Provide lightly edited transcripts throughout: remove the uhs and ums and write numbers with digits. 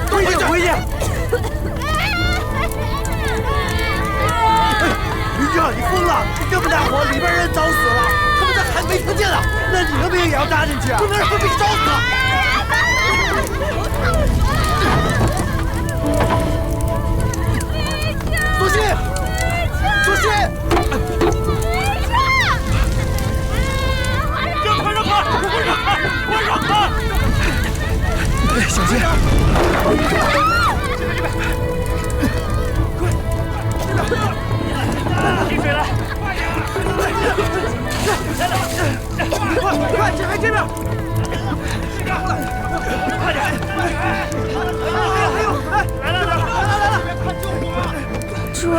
回去，回去！哎呀，你疯了！这么大火，里边人早死了，他们这还没听见呢。那你的命也要搭进去啊！不能让被烧死！苏西，苏西！快让开！快让开！小心！进水来！快，这边！快点！还有，来！快救我！主儿，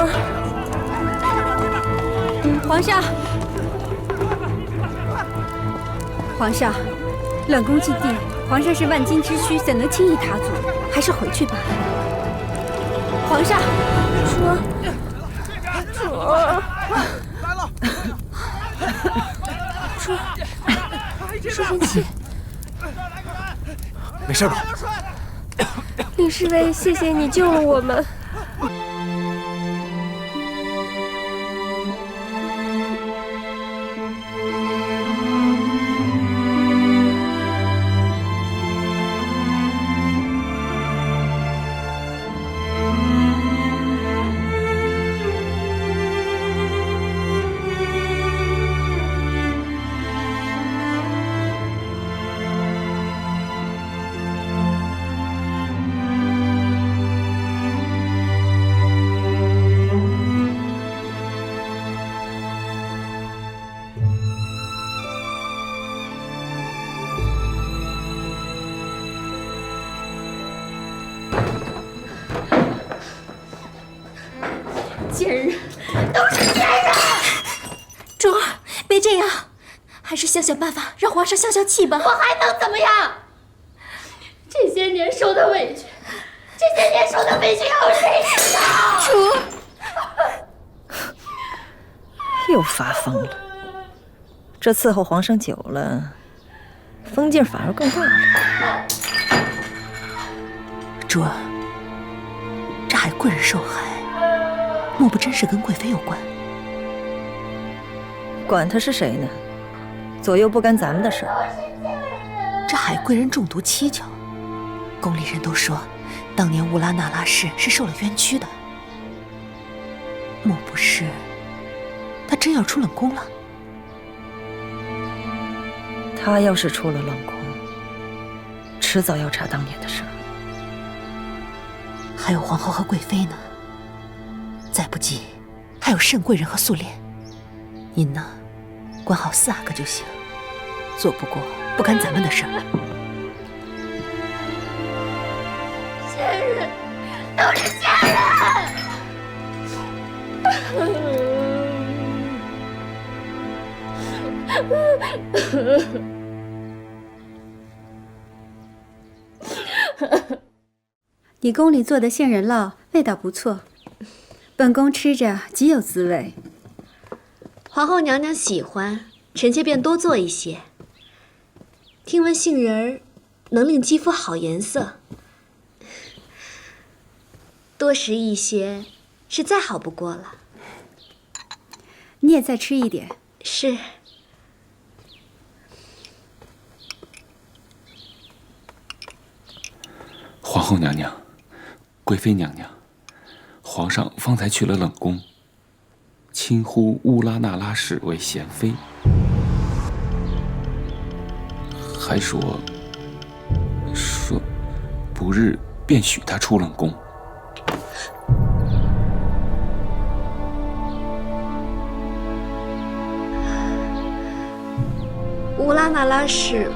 皇上，冷宫禁地，皇上是万金之躯，怎能轻易踏足？还是回去吧。皇上，主儿，来了！主人气，没事吧？李侍卫，谢谢你救了我们。贱人，都是贱人！主儿，别这样，还是想想办法让皇上消消气吧。我还能怎么样？这些年受的委屈，有谁知道？主儿，又发疯了。这伺候皇上久了，疯劲反而更大了。主儿，这海贵人受害，莫不真是跟贵妃有关？管他是谁呢，左右不干咱们的事儿。这海贵人中毒蹊跷，宫里人都说，当年乌拉那拉氏是受了冤屈的。莫不是他真要出冷宫了？他要是出了冷宫，迟早要查当年的事儿。还有皇后和贵妃呢，再不济还有慎贵人和素莲。您呢，管好4个就行，做不过不干咱们的事儿。贱人，都是贱人！你宫里做的杏仁酪味道不错，本宫吃着极有滋味。皇后娘娘喜欢，臣妾便多做一些。听闻杏仁儿能令肌肤好颜色，多食一些是再好不过了。你也再吃一点。是。皇后娘娘，贵妃娘娘，皇上方才去了冷宫，亲呼乌拉那拉氏为贤妃，还说不日便许她出冷宫。乌拉那拉氏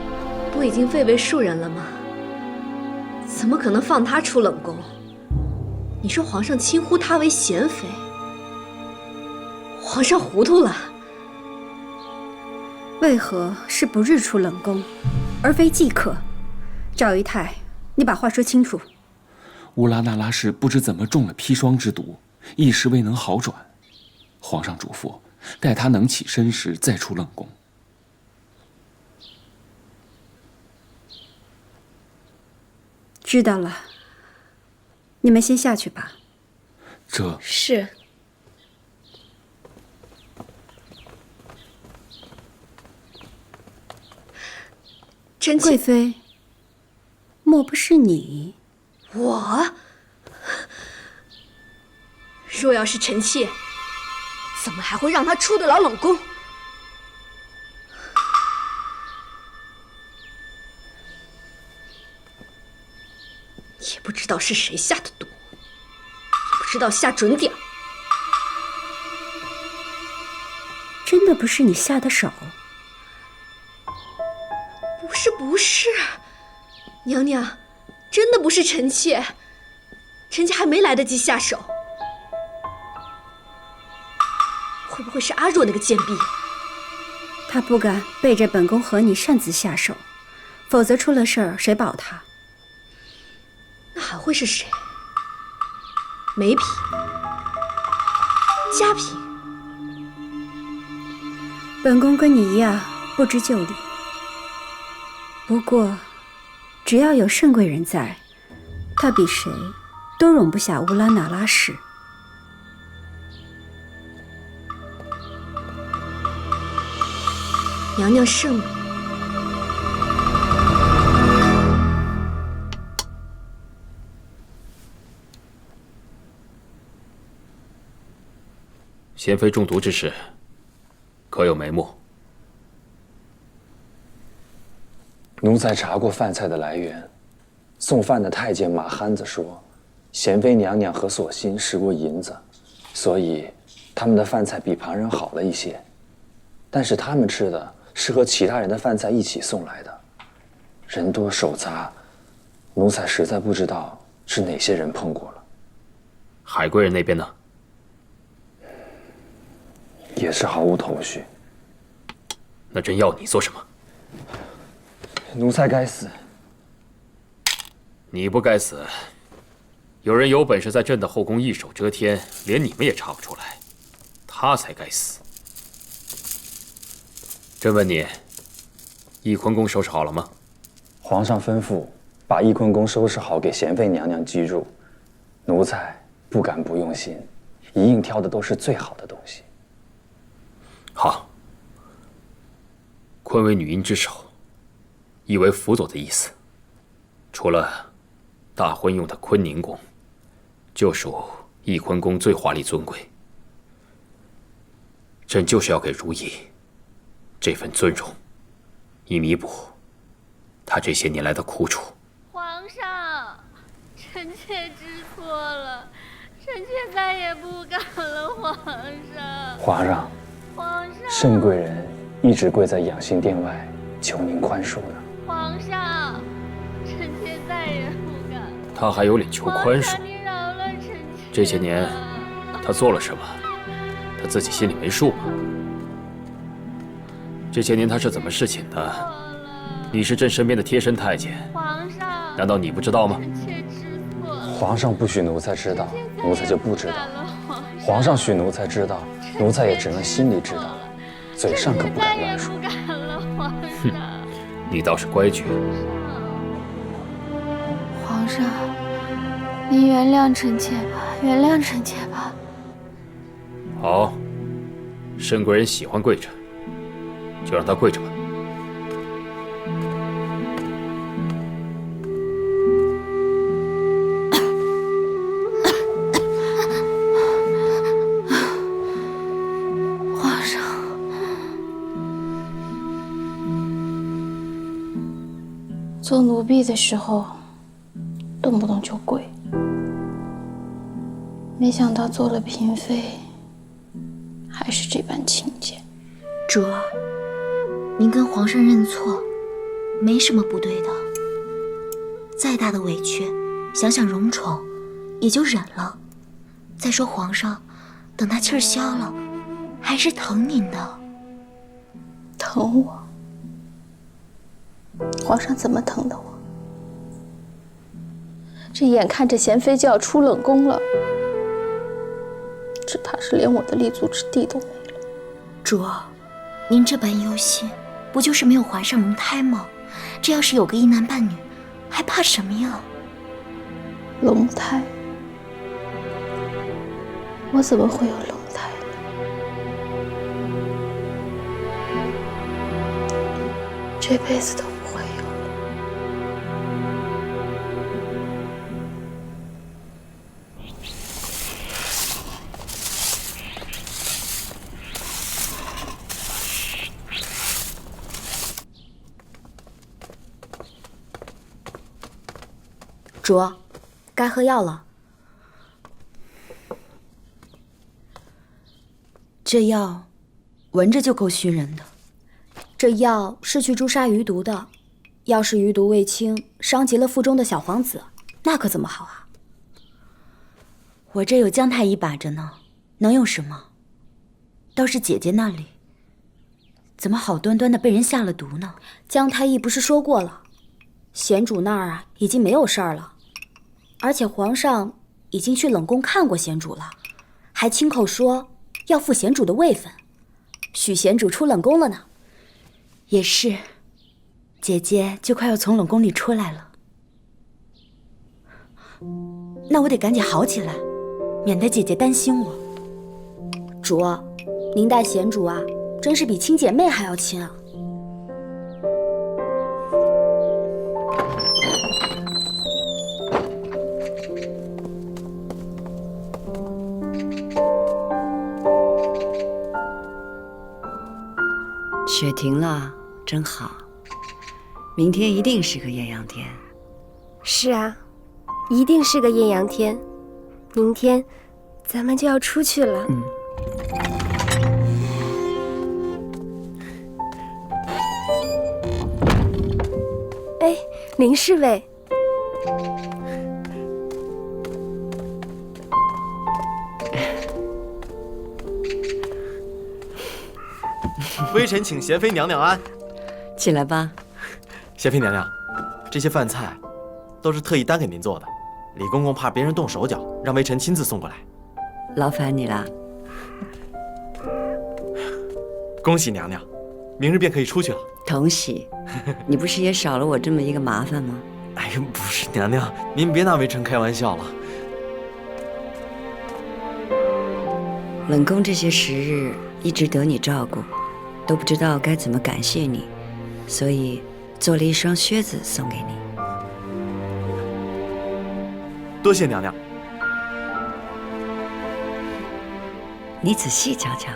不已经废为庶人了吗？怎么可能放她出冷宫？你说皇上亲呼她为贤妃，皇上糊涂了。为何是不日出冷宫，而非即刻？赵姨太，你把话说清楚。乌拉那拉氏不知怎么中了砒霜之毒，一时未能好转。皇上嘱咐，待她能起身时再出冷宫。知道了。你们先下去吧。这是。臣妾贵妃，莫不是你？我？若要是臣妾，怎么还会让他出得了冷宫？也不知道是谁下的毒，也不知道下准点。真的不是你下的手？不是，娘娘，真的不是臣妾，臣妾还没来得及下手。会不会是阿若那个贱婢？他不敢背着本宫和你擅自下手，否则出了事儿谁保他？那还会是谁？梅嫔、嘉嫔？本宫跟你一样不知就里。不过，只要有圣贵人在，他比谁都容不下乌拉那拉氏。娘娘圣明。贤妃中毒之事，可有眉目？奴才查过饭菜的来源，送饭的太监马憨子说，贤妃娘娘和锁心试过银子，所以他们的饭菜比旁人好了一些。但是他们吃的是和其他人的饭菜一起送来的，人多手杂，奴才实在不知道是哪些人碰过了。海贵人那边呢？也是毫无头绪。那朕要你做什么？奴才该死。你不该死。有人有本事在朕的后宫一手遮天，连你们也查不出来，他才该死。朕问你，翊坤宫收拾好了吗？皇上吩咐把翊坤宫收拾好，给贤妃娘娘居住。奴才不敢不用心，一应挑的都是最好的东西。好。坤为女婴之首，意为辅佐的意思。除了大婚用的坤宁宫，就属翊坤宫最华丽尊贵。朕就是要给如懿这份尊荣，以弥补她这些年来的苦楚。皇上，臣妾知错了，臣妾再也不敢了。皇上，皇上，圣贵人一直跪在养心殿外求您宽恕呢。皇上，臣妾再也不敢。他还有脸求宽恕？你饶了臣妾。这些年他做了什么，他自己心里没数吗？这些年他是怎么侍寝的？你是朕身边的贴身太监，皇上，难道你不知道吗？臣妾知错了。皇上不许奴才知道，奴才就不知道；皇上许奴才知道，奴才也只能心里知道，嘴上可不敢乱说。哼，你倒是乖觉。皇上，您原谅臣妾吧，原谅臣妾吧。好，圣贵人喜欢跪着，就让他跪着吧。皇上，做奴婢的时候，动不动就跪，没想到做了嫔妃，还是这般勤俭。主儿，您跟皇上认错，没什么不对的。再大的委屈，想想荣宠，也就忍了。再说皇上，等他气儿消了，还是疼您的。疼我？皇上怎么疼的我？这眼看着贤妃就要出冷宫了，只怕是连我的立足之地都没了。主儿，您这般忧心，不就是没有怀上龙胎吗？这要是有个一男半女，还怕什么呀？龙胎，我怎么会有龙胎呢？这辈子都不会有了。主，该喝药了。这药闻着就够熏人的。这药是去诛杀余毒的，要是余毒未清，伤及了腹中的小皇子，那可怎么好啊？我这有姜太医把着呢，能有什么？倒是姐姐那里，怎么好端端的被人下了毒呢？姜太医不是说过了，贤主那儿啊已经没有事儿了，而且皇上已经去冷宫看过贤主了，还亲口说要负贤主的位分，许贤主出冷宫了呢。也是，姐姐就快要从冷宫里出来了。那我得赶紧好起来，免得姐姐担心我。主，您待贤主啊，真是比亲姐妹还要亲啊。雪停了，真好。明天一定是个艳阳天。是啊，一定是个艳阳天。明天咱们就要出去了。哎，林侍卫。微臣请贤妃娘娘安。起来吧。贤妃娘娘，这些饭菜都是特意单给您做的，李公公怕别人动手脚，让微臣亲自送过来。劳烦你了。恭喜娘娘，明日便可以出去了。同喜，你不是也少了我这么一个麻烦吗？哎呀，不是娘娘，您别拿微臣开玩笑了。冷宫这些时日一直得你照顾，都不知道该怎么感谢你，所以做了一双靴子送给你。多谢娘娘。你仔细瞧瞧。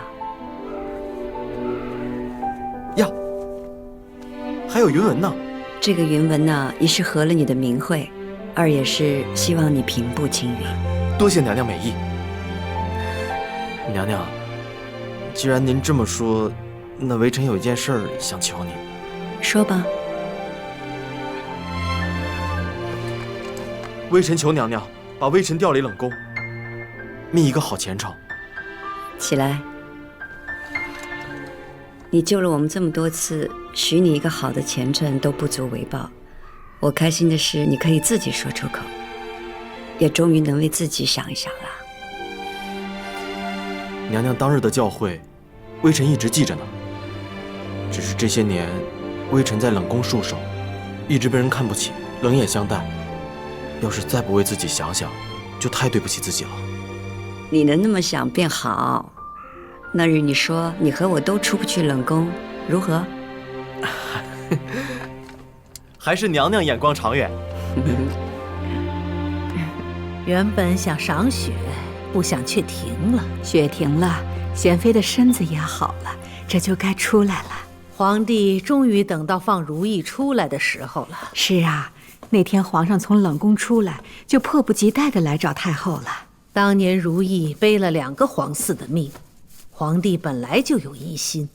呀，还有云纹呢。这个云纹呢，一是合了你的名讳，二也是希望你平步青云。多谢娘娘美意。娘娘，既然您这么说，那微臣有一件事儿想求您。说吧。微臣求娘娘把微臣调离冷宫，觅一个好前程。起来。你救了我们这么多次，许你一个好的前程都不足为报。我开心的是你可以自己说出口，也终于能为自己想一想了。娘娘当日的教诲，微臣一直记着呢。只是这些年，微臣在冷宫戍守，一直被人看不起，冷眼相待。要是再不为自己想想，就太对不起自己了。你能那么想便好。那日你说你和我都出不去冷宫，如何？还是娘娘眼光长远。原本想赏雪，不想却停了。雪停了，贤妃的身子也好了，这就该出来了。皇帝终于等到放如意出来的时候了。是啊，那天皇上从冷宫出来，就迫不及待地来找太后了。当年如意背了2个皇嗣的命，皇帝本来就有疑心。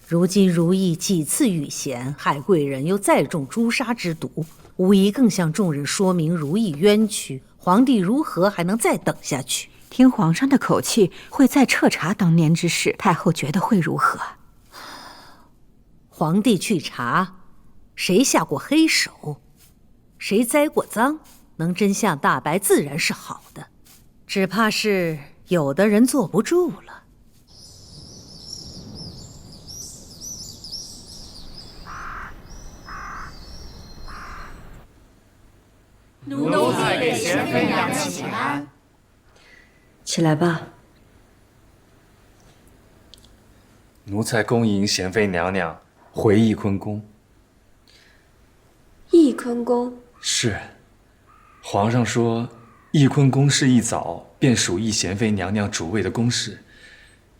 如今如意几次遇险，害贵人又再中诛杀之毒，无疑更向众人说明如意冤屈。皇帝如何还能再等下去？听皇上的口气，会再彻查当年之事，太后觉得会如何？皇帝去查，谁下过黑手，谁栽过赃，能真相大白，自然是好的。只怕是有的人坐不住了。奴婢给贤妃娘请安。起来吧。奴才恭迎贤妃娘娘回翊坤宫。翊坤宫是，皇上说翊坤宫是一早便属翊贤妃娘娘主位的宫室，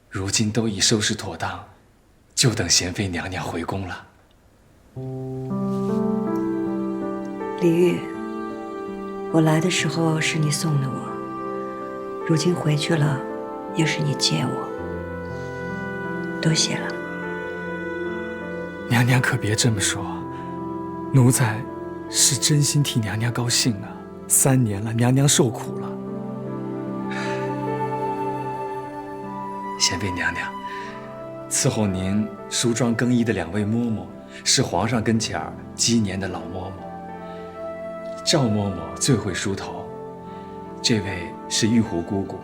如今都已收拾妥当，就等贤妃娘娘回宫了。李煜，我来的时候是你送的我，如今回去了，又是你接我，多谢了。娘娘可别这么说，奴才是真心替娘娘高兴啊！3年了，娘娘受苦了。贤妃娘娘，伺候您梳妆更衣的2位嬷嬷，是皇上跟前儿积年的老嬷嬷。赵嬷嬷最会梳头，这位是玉壶姑姑，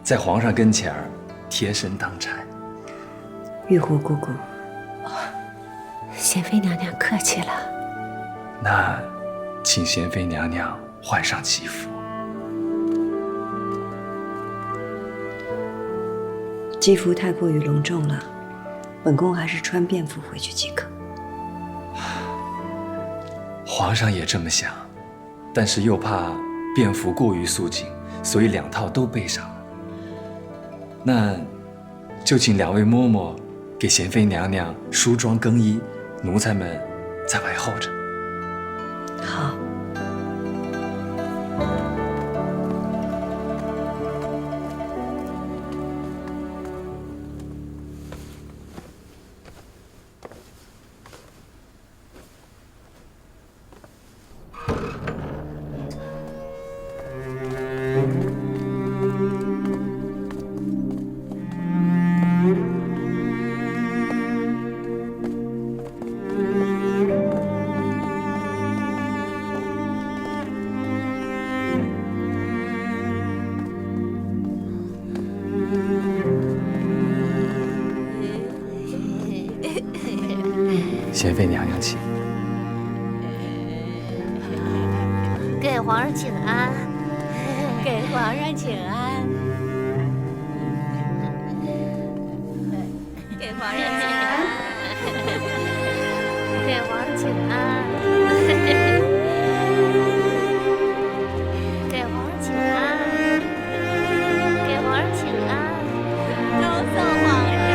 在皇上跟前儿贴身当差。玉壶姑姑，贤妃娘娘客气了。那，请贤妃娘娘换上吉服。吉服太过于隆重了，本宫还是穿便服回去即可。皇上也这么想，但是又怕便服过于肃静，所以2套都备上了。那，就请2位嬷嬷给贤妃娘娘梳妆更衣，奴才们在外候着。好。贤妃娘娘请。给皇上请安，给皇上请安，给皇上请安，给皇上请安，给皇上请安，给皇上请安，都送皇上，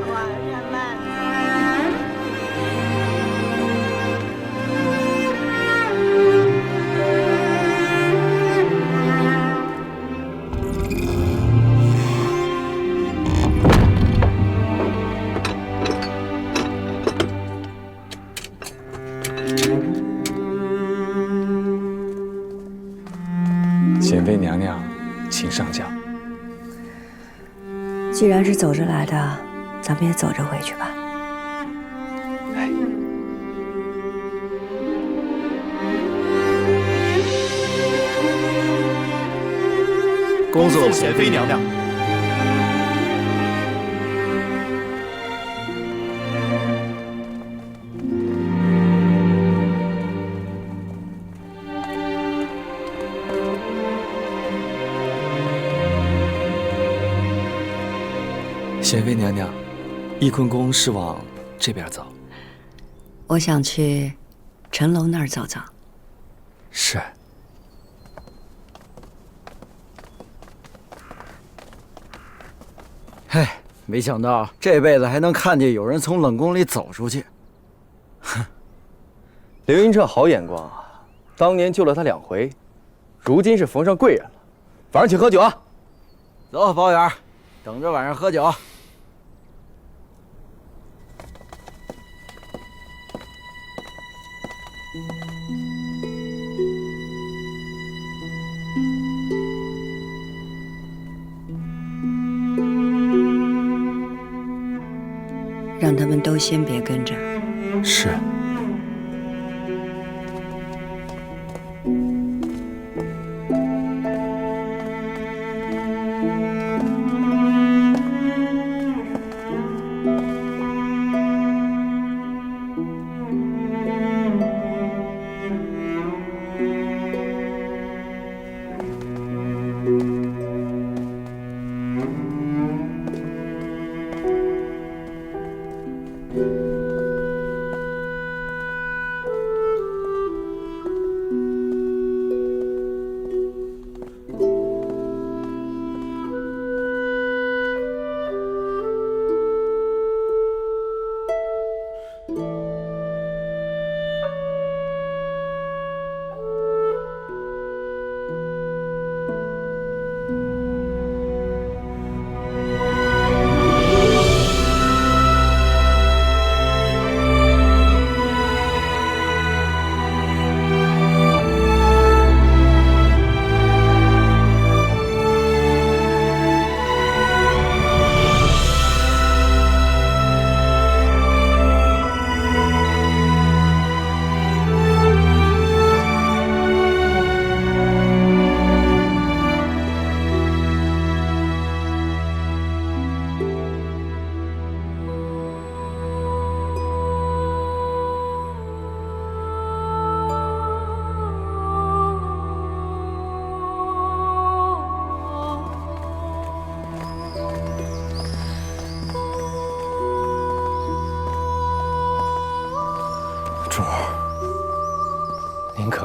皇上万岁。贤妃娘娘，请上轿。既然是走着来的，咱们也走着回去吧。恭送贤妃娘娘。贤妃娘娘，翊坤宫是往这边走。我想去城楼那儿走走。是。嘿，没想到这辈子还能看见有人从冷宫里走出去。哼，刘英这好眼光啊！当年救了他2回，如今是逢上贵人了。晚上请喝酒啊！走，包圆，等着晚上喝酒。让他们都先别跟着。是。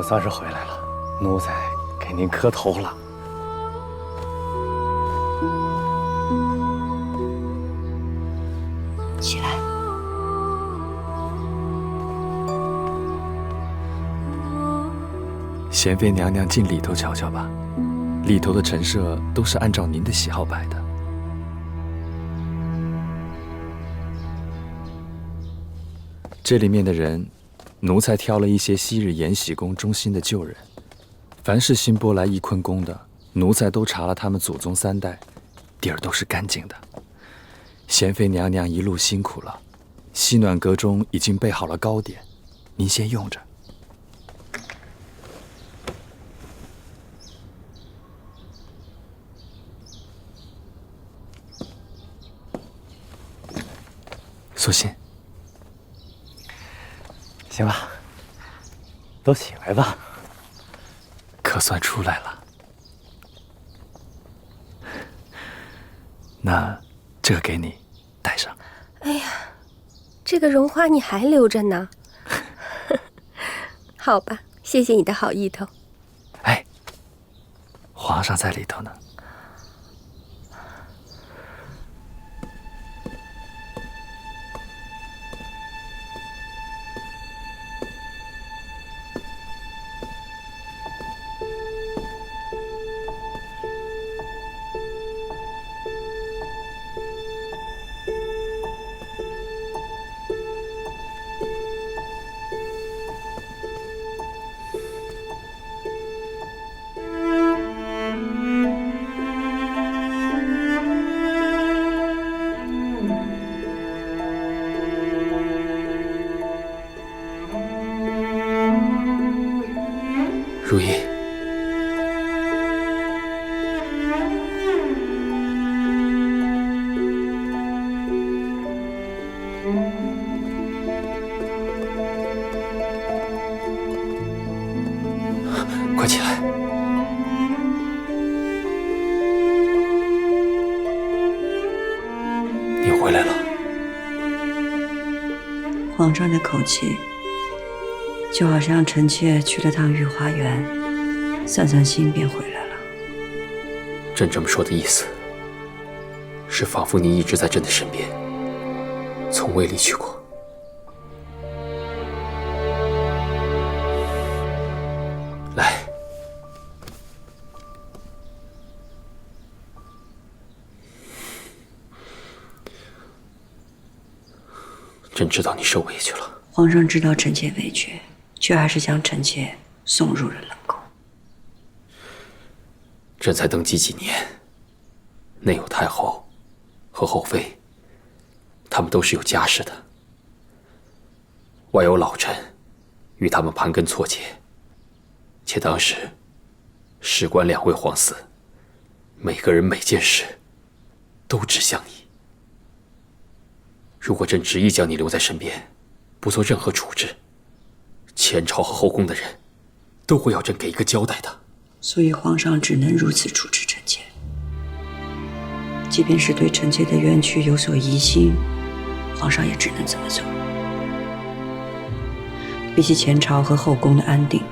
算是回来了，奴才给您磕头了。起来。贤妃娘娘进里头瞧瞧吧，里头的陈设都是按照您的喜好摆的。这里面的人，奴才挑了一些昔日延禧宫忠心的旧人，凡是新拨来翊坤宫的，奴才都查了他们祖宗3代，底儿都是干净的。贤妃娘娘一路辛苦了，西暖阁中已经备好了糕点，您先用着。索性，行了，都起来吧。可算出来了。那这个给你带上。哎呀，这个绒花你还留着呢？好吧，谢谢你的好意头。哎，皇上在里头呢。如意，快起来！你回来了。皇上的口气，就好像臣妾去了趟御花园，散散心便回来了。朕这么说的意思，是仿佛你一直在朕的身边，从未离去过。来，朕知道你受委屈了。皇上知道臣妾委屈，却还是将臣妾送入了冷宫。朕才登基几年，内有太后和后妃，他们都是有家室的；外有老臣，与他们盘根错节。且当时，事关2位皇嗣，每个人每件事，都指向你。如果朕执意将你留在身边，不做任何处置，前朝和后宫的人都会要朕给一个交代的。所以皇上只能如此处置臣妾。即便是对臣妾的冤屈有所疑心，皇上也只能这么做。比起前朝和后宫的安定，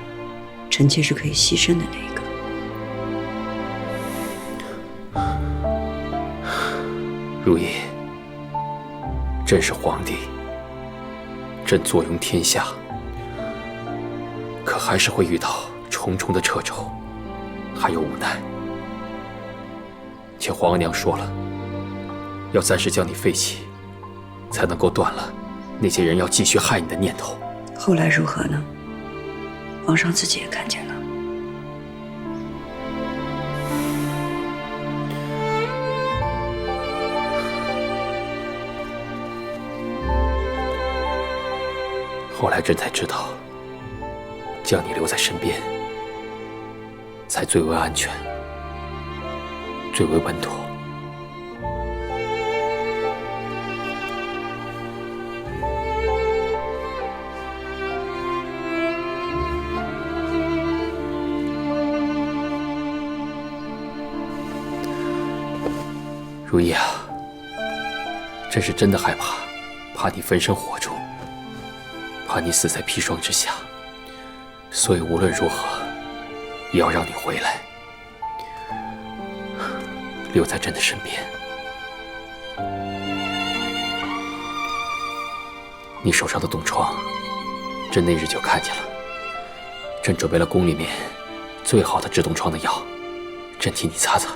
臣妾是可以牺牲的那一个。如意，朕是皇帝，朕坐拥天下，可还是会遇到重重的掣肘，还有无奈。且皇额娘说了，要暂时将你废弃，才能够断了那些人要继续害你的念头。后来如何呢？皇上自己也看见了。后来朕才知道，将你留在身边，才最为安全，最为稳妥。如意啊，朕是真的害怕，怕你焚身火中，怕你死在砒霜之下，所以无论如何，也要让你回来，留在朕的身边。你手上的冻疮，朕那日就看见了。朕准备了宫里面最好的治冻疮的药，朕替你擦擦。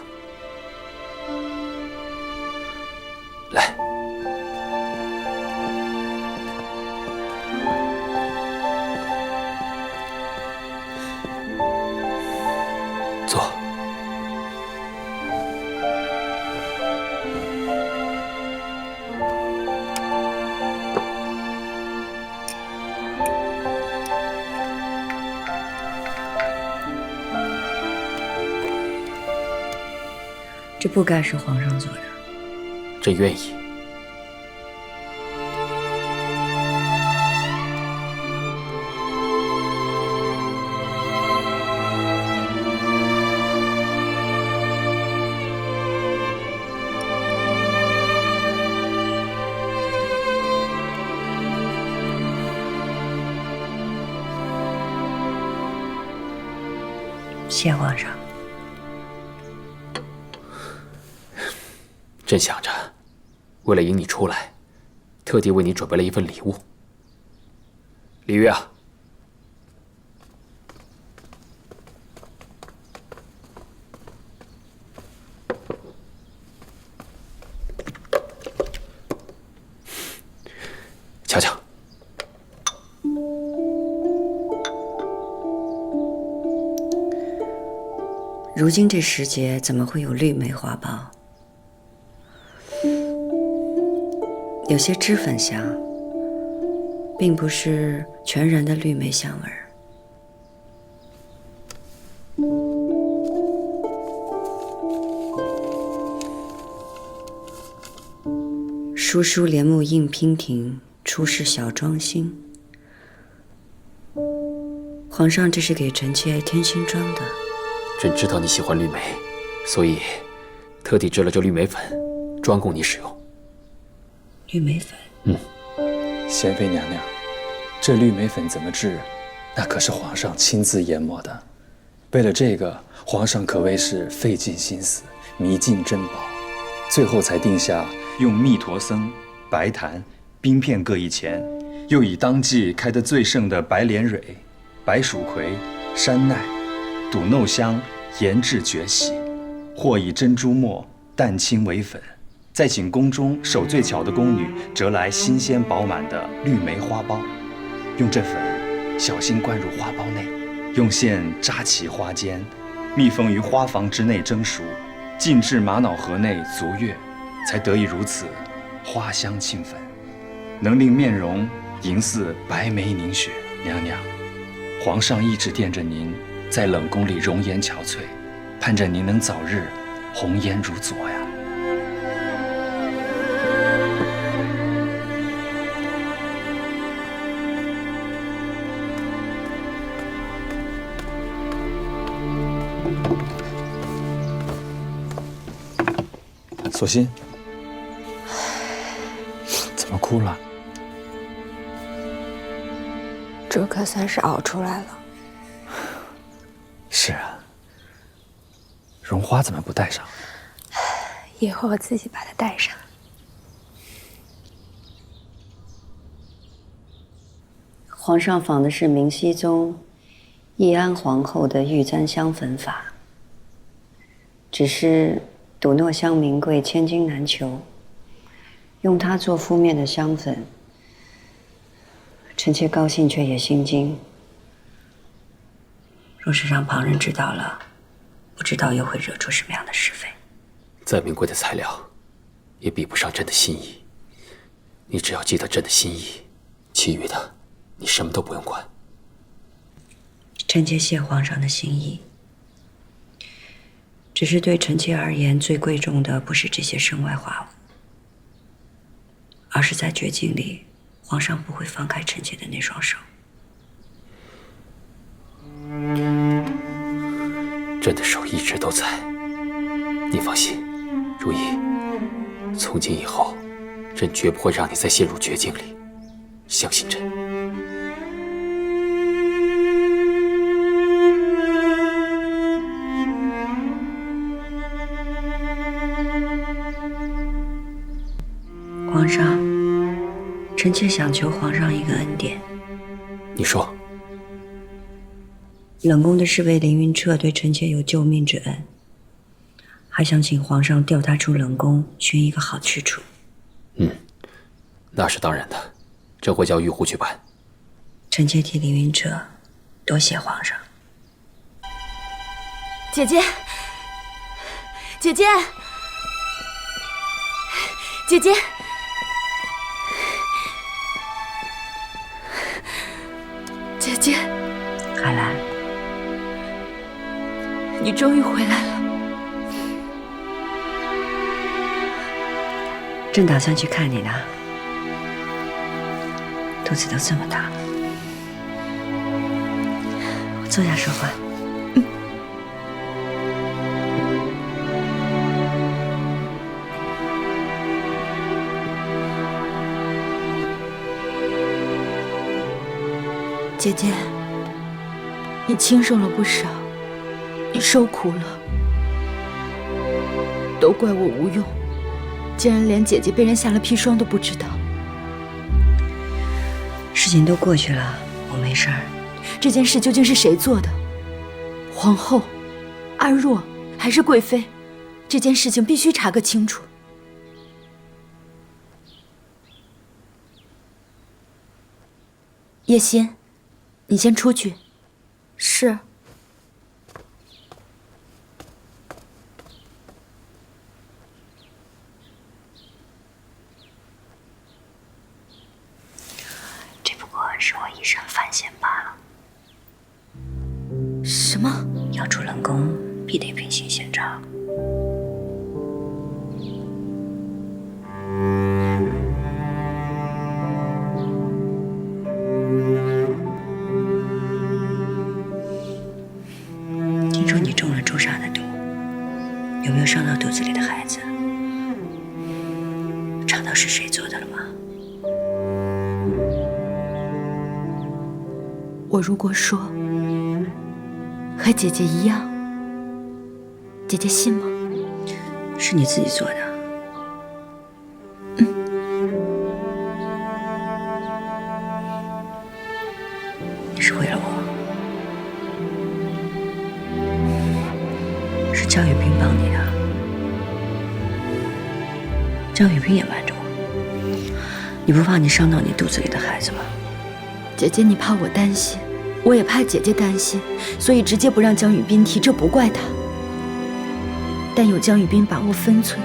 来。坐。这不该是皇上做的。朕愿意。谢皇上。朕想着，为了迎你出来，特地为你准备了一份礼物。李煜啊，瞧瞧。如今这时节，怎么会有绿梅花苞？有些脂粉香，并不是全然的绿梅香味儿。疏疏帘幕映娉婷，出世小妆新。皇上，这是给臣妾添新妆的。朕知道你喜欢绿梅，所以特地制了这绿梅粉，专供你使用。绿梅粉，贤妃娘娘，这绿梅粉怎么制？那可是皇上亲自研磨的。为了这个，皇上可谓是费尽心思，迷尽珍宝，最后才定下用蜜陀僧、白檀、冰片各1钱，又以当季开得最盛的白莲蕊、白蜀葵、山奈、笃蓏香研制绝洗，或以珍珠末淡青为粉。再请宫中手最巧的宫女折来新鲜饱满的绿梅花苞，用这粉小心灌入花苞内，用线扎起花尖，密封于花房之内蒸熟，浸至玛瑙盒内足月，才得以如此花香沁粉，能令面容莹似白眉凝雪。娘娘，皇上一直惦着您在冷宫里容颜憔悴，盼着您能早日红颜如昨呀。索心，怎么哭了？这可算是熬出来了。是啊，绒花怎么不带上？以后我自己把它带上。皇上仿的是明熹宗懿安皇后的玉簪香粉法，只是笃蓏香名贵，千金难求，用它做敷面的香粉，臣妾高兴却也心惊。若是让旁人知道了，不知道又会惹出什么样的是非。再名贵的材料，也比不上朕的心意。你只要记得朕的心意，其余的你什么都不用管。臣妾谢皇上的心意。只是对臣妾而言，最贵重的不是这些身外化物，而是在绝境里，皇上不会放开臣妾的那双手。朕的手一直都在，你放心，如懿，从今以后，朕绝不会让你再陷入绝境里，相信朕。皇上，臣妾想求皇上一个恩典。你说。冷宫的侍卫凌云彻对臣妾有救命之恩，还想请皇上调他出冷宫，寻一个好去处。那是当然的，这会叫玉护去办。臣妾替凌云彻多谢皇上。姐姐，姐姐，姐姐，姐姐，海兰，你终于回来了。正打算去看你呢，肚子都这么大了。坐下说话。姐姐，你轻生了不少，你受苦了，都怪我无用，竟然连姐姐被人下了砒霜都不知道。事情都过去了，我没事儿。这件事究竟是谁做的？皇后、阿若还是贵妃？这件事情必须查个清楚。叶心，你先出去。是。这不过是我一时犯险罢了。什么？要出冷宫，必得秉行宪章。听说你中了朱砂的毒，有没有伤到肚子里的孩子？查到是谁做的了吗？我如果说和姐姐一样，姐姐信吗？是你自己做的。你是为了我，是江雨冰帮你的。江雨冰也瞒着我，你不怕你伤到你肚子里的孩子吗？姐姐，你怕我担心，我也怕姐姐担心，所以直接不让江雨冰提，这不怪他。但有江雨冰把握分寸，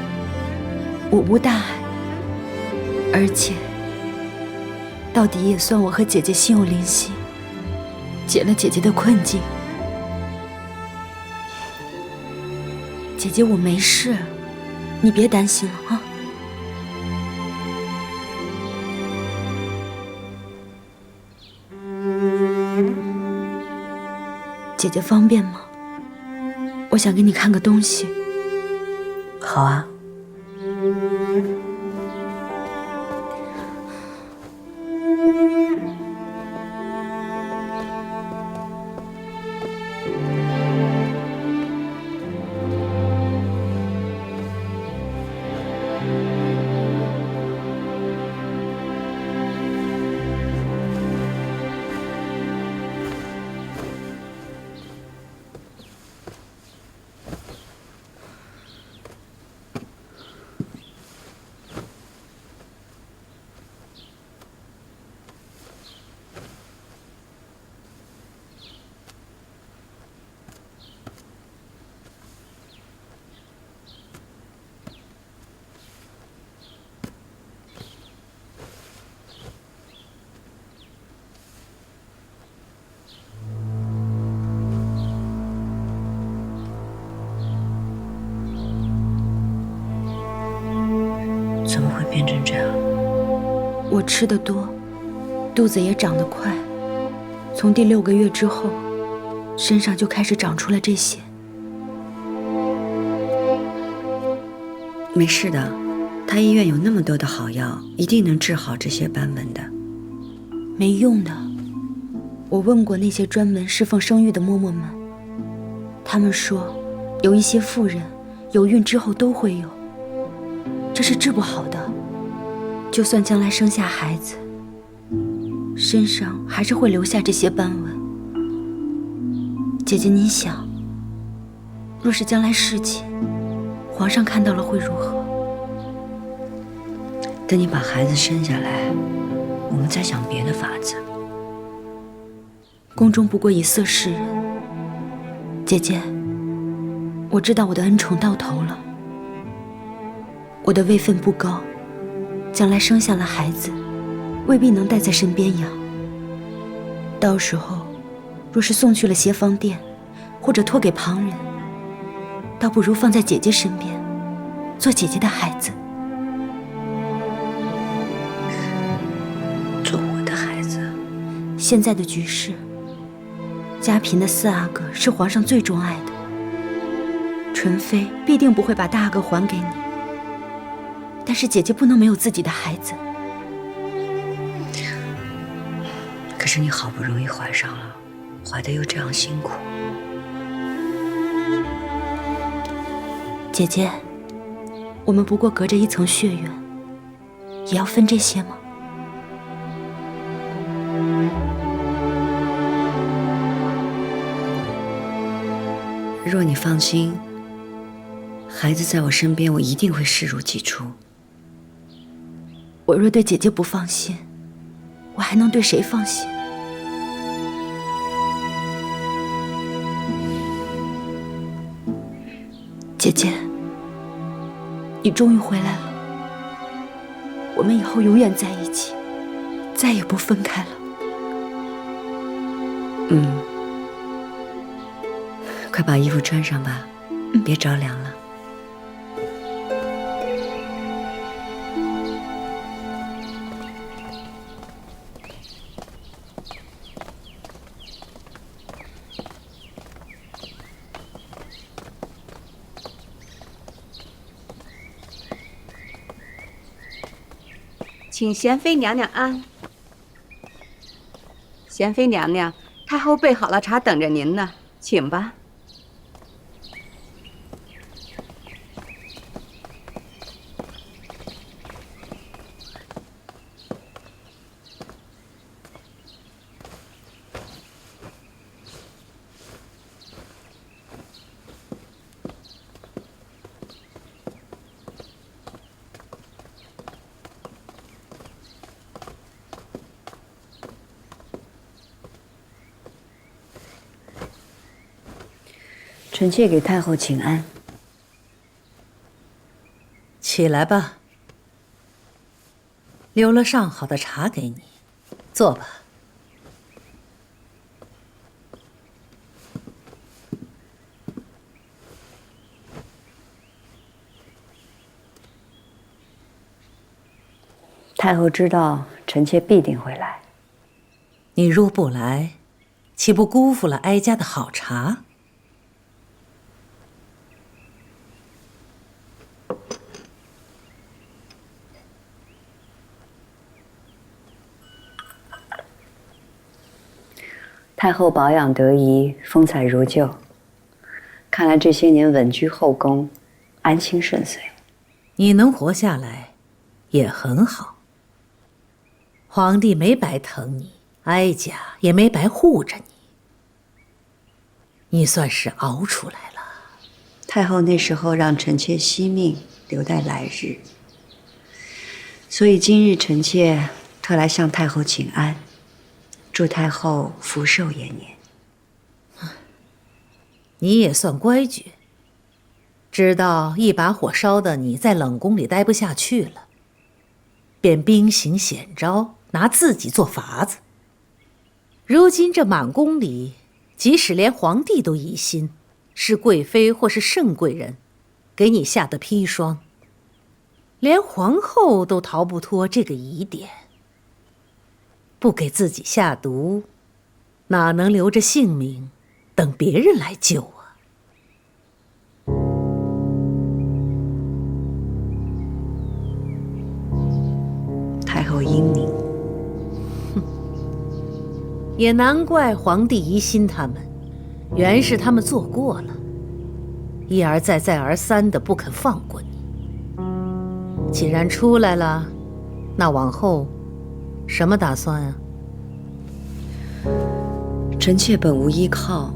我无大碍。而且，到底也算我和姐姐心有灵犀，解了姐姐的困境。姐姐，我没事，你别担心了啊。姐姐方便吗？我想给你看个东西。好啊。怎么会变成这样？我吃得多，肚子也长得快，从第6个月之后，身上就开始长出了这些。没事的，太医院有那么多的好药，一定能治好这些斑纹的。没用的，我问过那些专门侍奉生育的嬷嬷们，他们说，有一些妇人有孕之后都会有，这是治不好的。就算将来生下孩子，身上还是会留下这些斑纹。姐姐，您想，若是将来事情皇上看到了会如何？等你把孩子生下来，我们再想别的法子。宫中不过以色侍人，姐姐，我知道我的恩宠到头了，我的位分不高，将来生下了孩子，未必能带在身边养。到时候，若是送去了协芳殿，或者托给旁人，倒不如放在姐姐身边，做姐姐的孩子。做我的孩子。现在的局势，家嫔的4阿哥是皇上最钟爱的，纯妃必定不会把大阿哥还给你。但是姐姐不能没有自己的孩子。可是你好不容易怀上了，怀得又这样辛苦。姐姐，我们不过隔着一层血缘，也要分这些吗？若你放心，孩子在我身边，我一定会视如己出。我若对姐姐不放心，我还能对谁放心？姐姐，你终于回来了，我们以后永远在一起，再也不分开了。快把衣服穿上吧，别着凉了。请贤妃娘娘安。贤妃娘娘，太后备好了茶，等着您呢，请吧。臣妾给太后请安。起来吧，留了上好的茶给你，坐吧。太后知道臣妾必定会来。你若不来，岂不辜负了哀家的好茶？太后保养得宜，风采如旧。看来这些年稳居后宫，安心顺遂。你能活下来，也很好。皇帝没白疼你，哀家也没白护着你，你算是熬出来了。太后那时候让臣妾惜命，留待来日。所以今日臣妾特来向太后请安。祝太后福寿延年。你也算乖觉，知道一把火烧的你在冷宫里待不下去了，便兵行险招，拿自己做法子。如今这满宫里，即使连皇帝都疑心是贵妃或是盛贵人给你下的砒霜，连皇后都逃不脱这个疑点。不给自己下毒，哪能留着性命等别人来救啊？太后英明。也难怪皇帝疑心他们，原是他们做过了，一而再再而三的不肯放过你。既然出来了，那往后什么打算啊？臣妾本无依靠，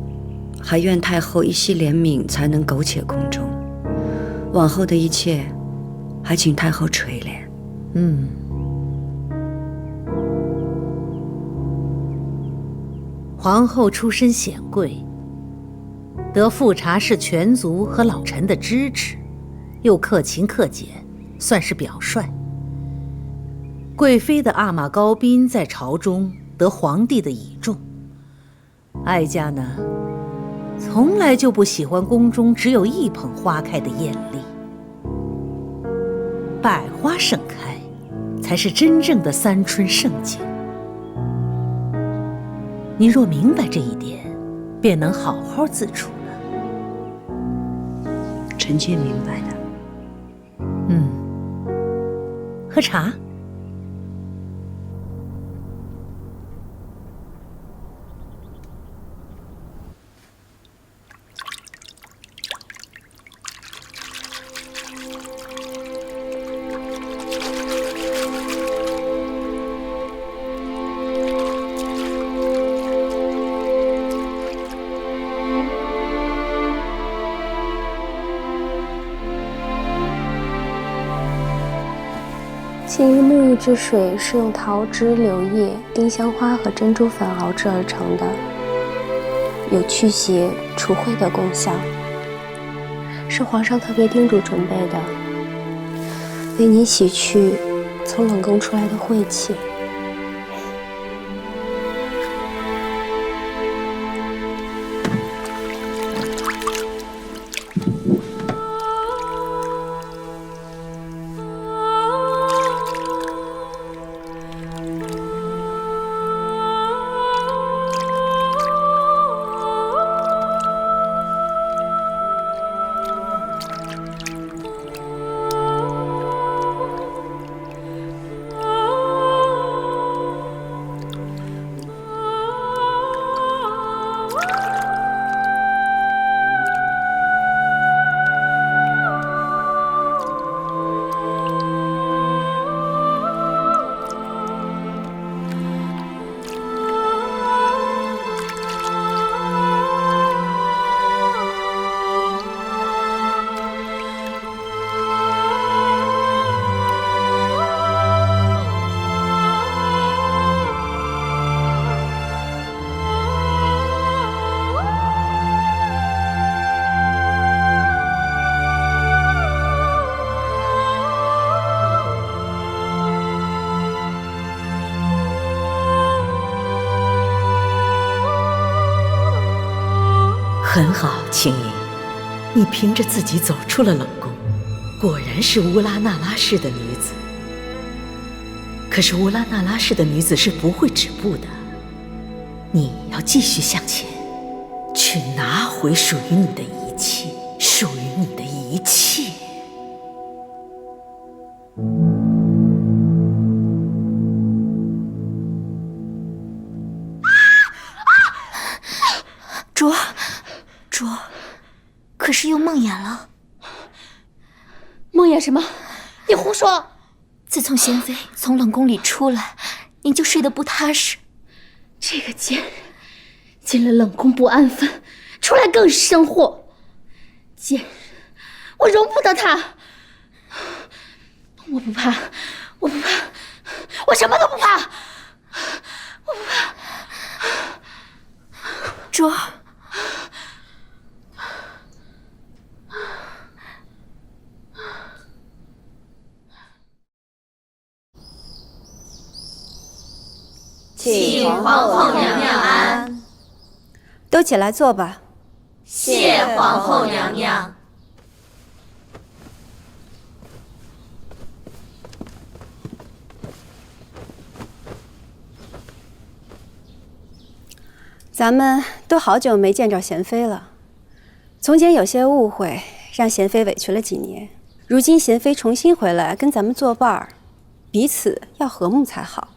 还愿太后一息怜悯，才能苟且宫中。往后的一切，还请太后垂怜。皇后出身显贵，得富察氏全族和老臣的支持，又克勤克俭，算是表率。贵妃的阿玛高宾在朝中得皇帝的倚重。哀家呢，从来就不喜欢宫中只有一捧花开的艳丽，百花盛开，才是真正的三春盛景。你若明白这一点，便能好好自处了。臣妾明白的。喝茶。其余沐浴之水是用桃枝、柳叶、丁香花和珍珠粉熬制而成的，有驱邪除秽的功效，是皇上特别叮嘱准备的，为您洗去从冷宫出来的晦气。很好，青莹，你凭着自己走出了冷宫，果然是乌拉那拉氏的女子。可是乌拉那拉氏的女子是不会止步的，你要继续向前，去拿回属于你的一切，属于你的一切。卓，可是又梦魇了。梦魇什么？你胡说！自从贤妃从冷宫里出来，你就睡得不踏实。这个贱人进了冷宫不安分，出来更是生祸。贱人，我容不得她。我不怕，我不怕，我什么都不怕，我不怕。卓。请皇后娘娘安。都起来坐吧。谢皇后娘娘。咱们都好久没见着贤妃了，从前有些误会，让贤妃委屈了几年。如今贤妃重新回来跟咱们作伴儿，彼此要和睦才好。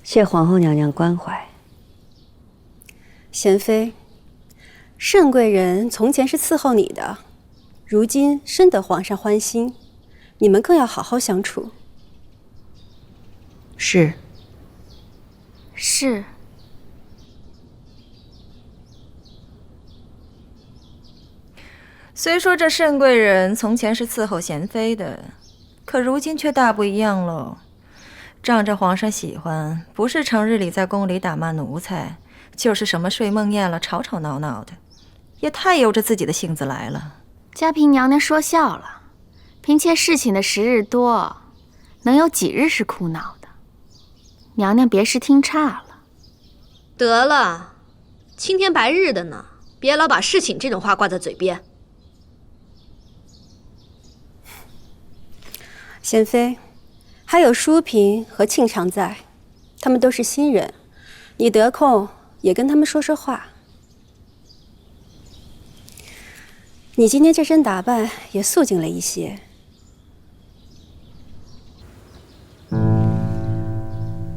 谢皇后娘娘关怀。贤妃，慎贵人从前是伺候你的，如今深得皇上欢心，你们更要好好相处。是。是。虽说这慎贵人从前是伺候贤妃的，可如今却大不一样喽。仗着皇上喜欢，不是成日里在宫里打骂奴才，就是什么睡梦魇了，吵吵闹闹的，也太由着自己的性子来了。嘉嫔娘娘说笑了，嫔妾侍寝的时日多，能有几日是哭闹的？娘娘别是听差了。得了，青天白日的呢，别老把侍寝这种话挂在嘴边。贤妃，还有淑嫔和庆常在，他们都是新人，你得空也跟他们说说话。你今天这身打扮也素净了一些。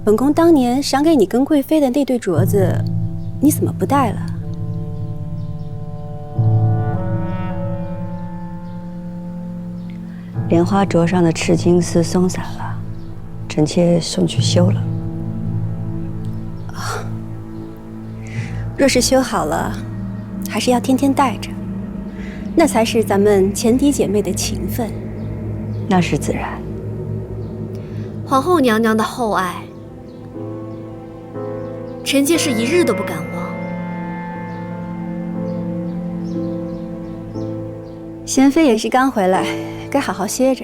本宫当年赏给你跟贵妃的那对镯子，你怎么不戴了？莲花镯上的赤金丝松散了，臣妾送去修了。若是修好了，还是要天天戴着，那才是咱们前嫡姐妹的情分。那是自然。皇后娘娘的厚爱，臣妾是一日都不敢忘。贤妃也是刚回来，该好好歇着。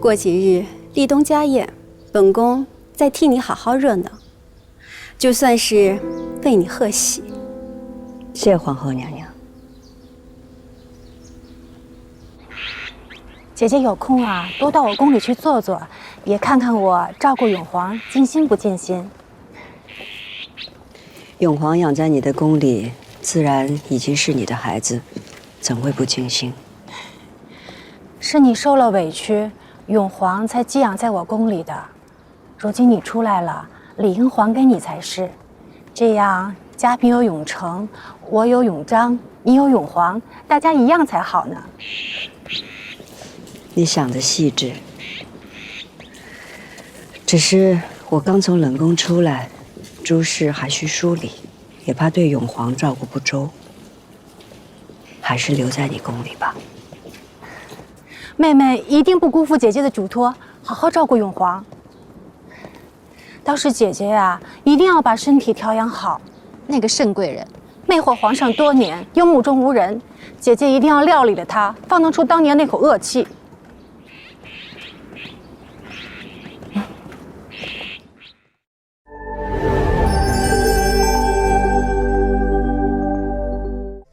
过几日立冬家宴，本宫再替你好好热闹，就算是为你贺喜。谢皇后娘娘。姐姐有空啊，多到我宫里去坐坐，也看看我照顾永皇尽心不尽心。永皇养在你的宫里，自然已经是你的孩子，怎会不尽心？是你受了委屈，永皇才寄养在我宫里的。如今你出来了，理应还给你才是。这样，嘉嫔有永成，我有永璋，你有永皇，大家一样才好呢。你想得细致，只是我刚从冷宫出来，诸事还需梳理，也怕对永皇照顾不周，还是留在你宫里吧。妹妹一定不辜负姐姐的嘱托，好好照顾永皇。倒是姐姐呀，一定要把身体调养好。那个慎贵人，魅惑皇上多年，又目中无人，姐姐一定要料理了他，方能出当年那口恶气。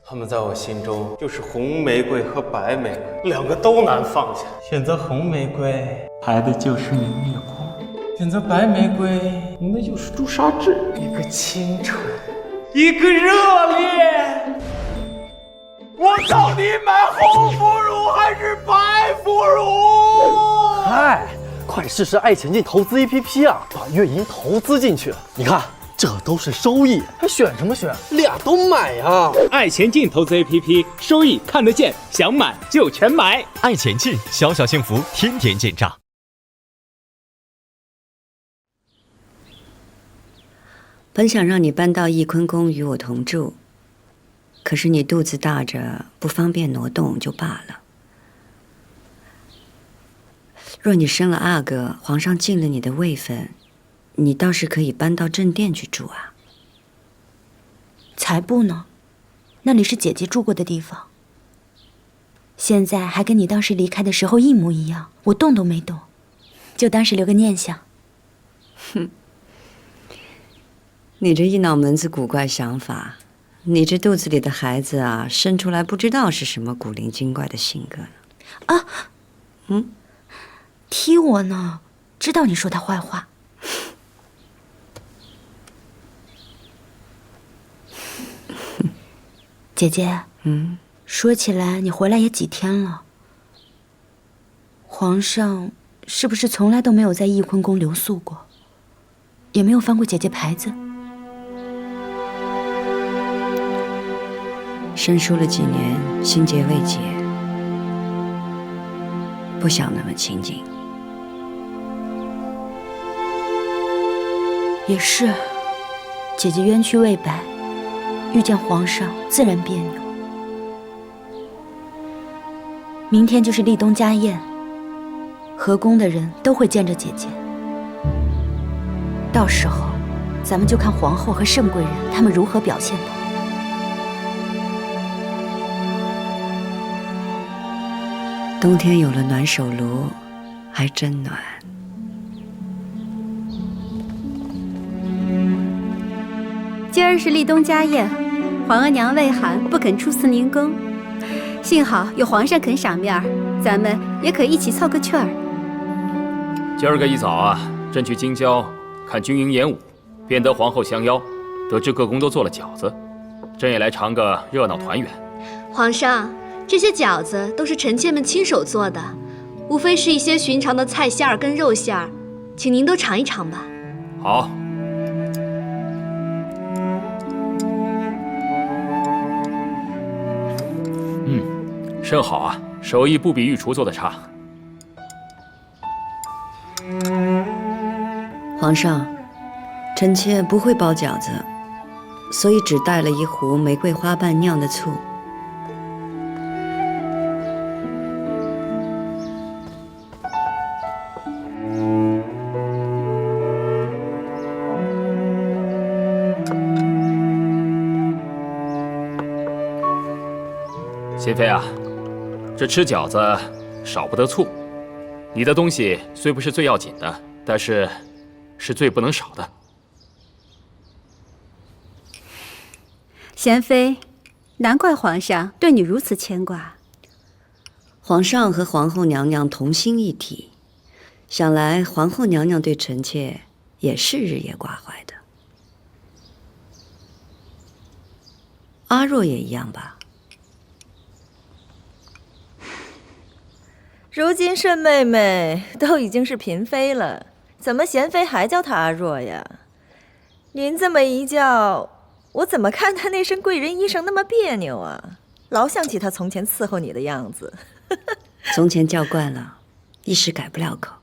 他们在我心中就是红玫瑰和白玫瑰，两个都难放下。选择红玫瑰，排的就是明月宫；选择白玫瑰，赢的就是朱砂痣。一个清纯，一个热烈。我到底买红腐乳还是白腐乳？嗨，快试试爱钱进投资 APP 啊，把月银投资进去，你看。这都是收益，还选什么选？俩都买啊！爱钱进投资 APP， 收益看得见，想买就全买。爱钱进，小小幸福，天天见账。本想让你搬到翊坤宫与我同住，可是你肚子大着，不方便挪动就罢了。若你生了阿哥，皇上进了你的位分，你倒是可以搬到正殿去住啊。才不呢，那里是姐姐住过的地方。现在还跟你当时离开的时候一模一样，我动都没动，就当是留个念想。哼，你这一脑门子古怪想法，你这肚子里的孩子啊，生出来不知道是什么古灵精怪的性格呢。啊，踢我呢，知道你说他坏话。姐姐，说起来你回来也几天了，皇上是不是从来都没有在翊坤宫留宿过，也没有翻过姐姐牌子？生疏了几年，心结未解，不想那么亲近。也是，姐姐冤屈未白，遇见皇上自然别扭。明天就是立冬家宴，河宫的人都会见着姐姐。到时候，咱们就看皇后和盛贵人他们如何表现吧。冬天有了暖手炉，还真暖。今儿是立冬家宴，皇额娘魏寒不肯出祀宁宫，幸好有皇上肯赏面儿，咱们也可一起凑个趣儿。今儿个一早啊，朕去京郊看军营演武，便得皇后相邀，得知各宫都做了饺子，朕也来尝个热闹团圆。皇上，这些饺子都是臣妾们亲手做的，无非是一些寻常的菜馅儿跟肉馅儿，请您都尝一尝吧。好。甚好啊，手艺不比御厨做的差。皇上，臣妾不会包饺子，所以只带了一壶玫瑰花瓣酿的醋。贤妃啊，这吃饺子少不得醋。你的东西虽不是最要紧的，但是是最不能少的。贤妃，难怪皇上对你如此牵挂。皇上和皇后娘娘同心一体，想来皇后娘娘对臣妾也是日夜挂怀的。阿若也一样吧？如今慎妹妹都已经是嫔妃了，怎么贤妃还叫她阿若呀？您这么一叫，我怎么看她那身贵人衣裳那么别扭啊？老想起她从前伺候你的样子。从前叫惯了，一时改不了口。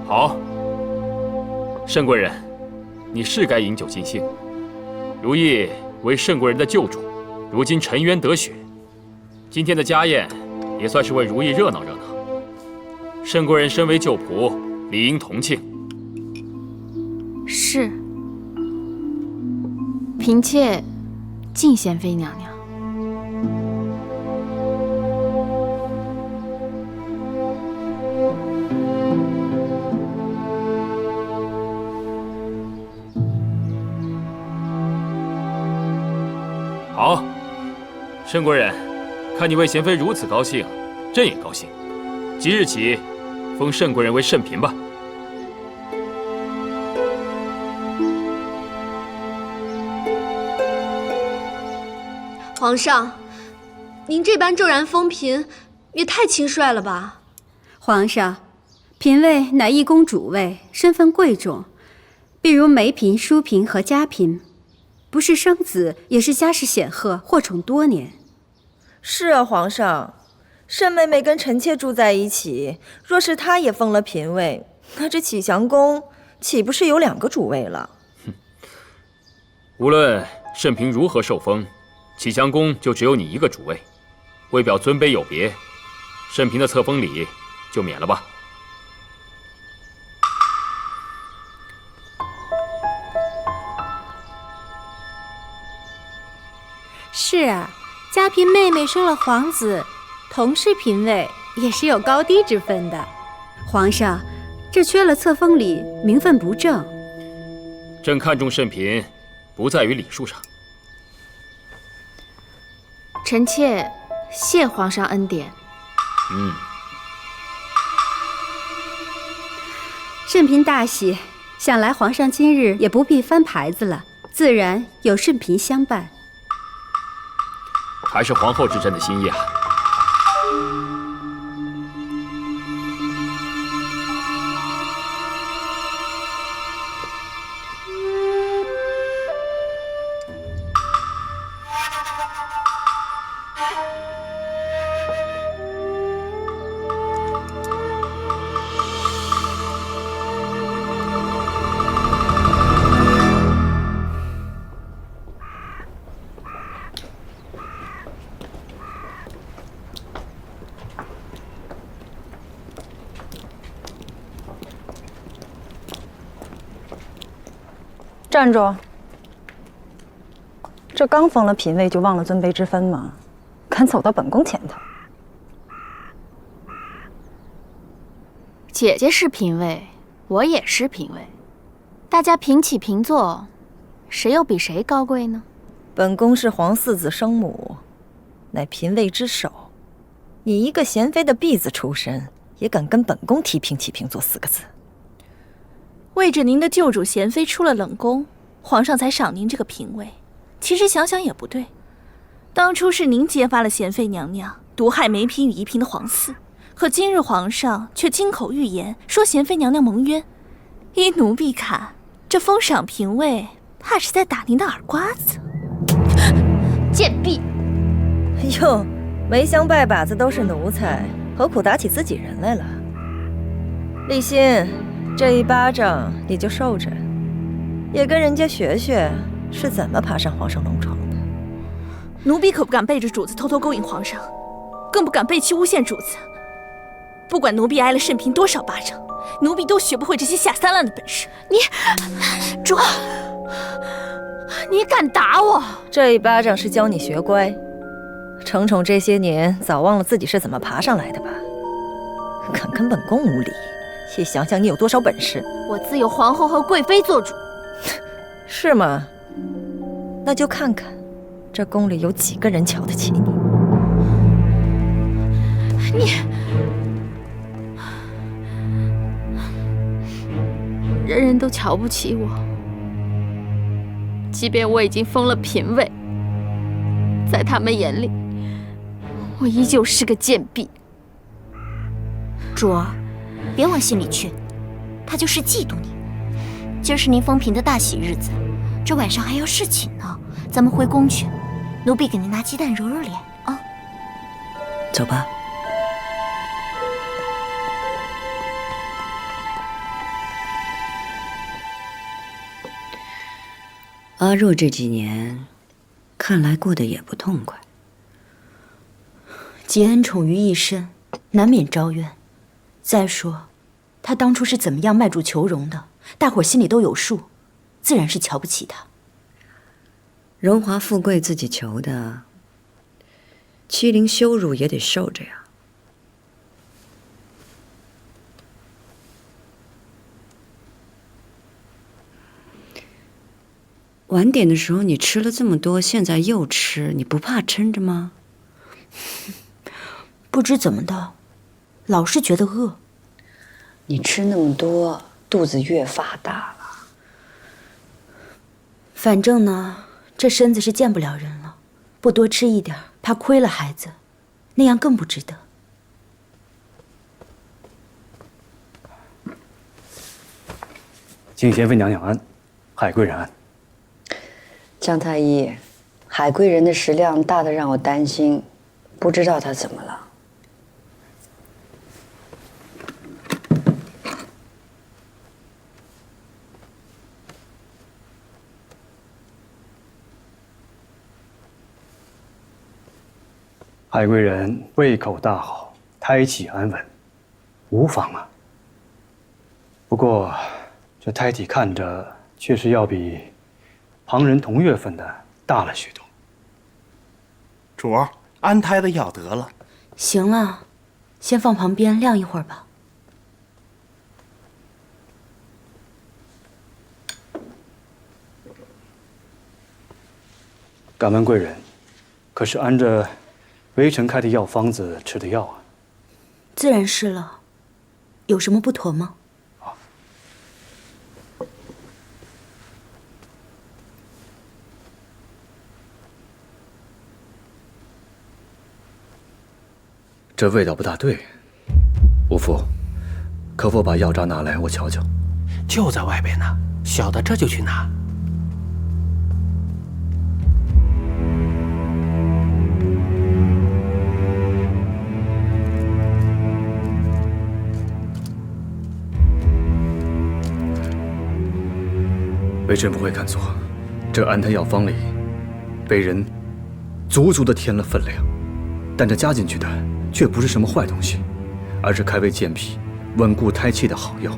好，慎贵人，你是该饮酒尽兴。如意为慎贵人的救主，如今沉冤得雪，今天的家宴也算是为如意热闹热闹。慎贵人身为旧仆，理应同庆。是，嫔妾敬贤妃娘娘。好，慎贵人，看你为贤妃如此高兴，朕也高兴。即日起，封慎贵人为慎嫔吧。皇上，您这般骤然封嫔，也太轻率了吧？皇上，嫔位乃一宫主位，身份贵重，譬如梅嫔、淑嫔和嘉嫔。不是生子，也是家世显赫，获宠多年。是啊，皇上，慎妹妹跟臣妾住在一起，若是她也封了嫔位，那这启祥宫岂不是有2个主位了？无论慎嫔如何受封，启祥宫就只有你一个主位，为表尊卑有别，慎嫔的册封礼就免了吧。是啊，嘉嫔妹妹生了皇子，同是嫔位，也是有高低之分的。皇上，这缺了册封礼，名分不正。朕看重慎嫔，不在于礼数上。臣妾谢皇上恩典。慎嫔大喜，想来皇上今日也不必翻牌子了，自然有慎嫔相伴。还是皇后知朕的心意啊。站住！这刚封了嫔位就忘了尊卑之分吗？敢走到本宫前头？姐姐是嫔位，我也是嫔位，大家平起平坐，谁又比谁高贵呢？本宫是皇四子生母，乃嫔位之首。你一个贤妃的婢子出身，也敢跟本宫提平起平坐4个字？为着您的旧主贤妃出了冷宫，皇上才赏您这个嫔位。其实想想也不对，当初是您揭发了贤妃娘娘毒害梅嫔与宜嫔的皇嗣，可今日皇上却金口玉言说贤妃娘娘蒙冤。依奴婢看，这封赏嫔位怕是在打您的耳瓜子。贱婢！哟，梅香拜把子都是奴才，何苦打起自己人来了？立心，这一巴掌你就受着，也跟人家学学是怎么爬上皇上龙床的。奴婢可不敢背着主子偷偷勾引皇上，更不敢背弃诬陷主子。不管奴婢挨了慎嫔多少巴掌，奴婢都学不会这些下三滥的本事。主，你敢打我？这一巴掌是教你学乖。程宠这些年早忘了自己是怎么爬上来的吧？敢跟本宫无礼，也想想你有多少本事。我自有皇后和贵妃做主。是吗？那就看看这宫里有几个人瞧得起你。人人都瞧不起我，即便我已经封了嫔位，在他们眼里，我依旧是个贱婢。主儿，别往心里去，他就是嫉妒你。今儿是您封嫔的大喜日子，这晚上还要侍寝呢，咱们回宫去，奴婢给您拿鸡蛋揉揉脸啊。走吧。阿若这几年，看来过得也不痛快。结恩宠于一身，难免招怨。再说，他当初是怎么样卖主求荣的，大伙儿心里都有数，自然是瞧不起他。荣华富贵自己求的，欺凌羞辱也得受着呀。晚点的时候你吃了这么多，现在又吃，你不怕撑着吗？不知怎么的，老是觉得饿。你吃那么多，肚子越发大了。反正呢，这身子是见不了人了，不多吃一点，怕亏了孩子，那样更不值得。敬贤妃娘娘安，海贵人安。姜太医，海贵人的食量大得让我担心，不知道她怎么了。海贵人胃口大好，胎气安稳，无妨啊。不过，这胎体看着确实要比旁人同月份的大了许多。主儿，安胎的药得了。行了，先放旁边晾一会儿吧。敢问贵人，可是按着微臣开的药方子吃的药啊？自然是了，有什么不妥吗？这味道不大对，吴父，可否把药渣拿来，我瞧瞧？就在外边呢，小的这就去拿。微臣不会看错，这安胎药方里被人足足的添了分量，但这加进去的却不是什么坏东西，而是开胃健脾、稳固胎气的好药。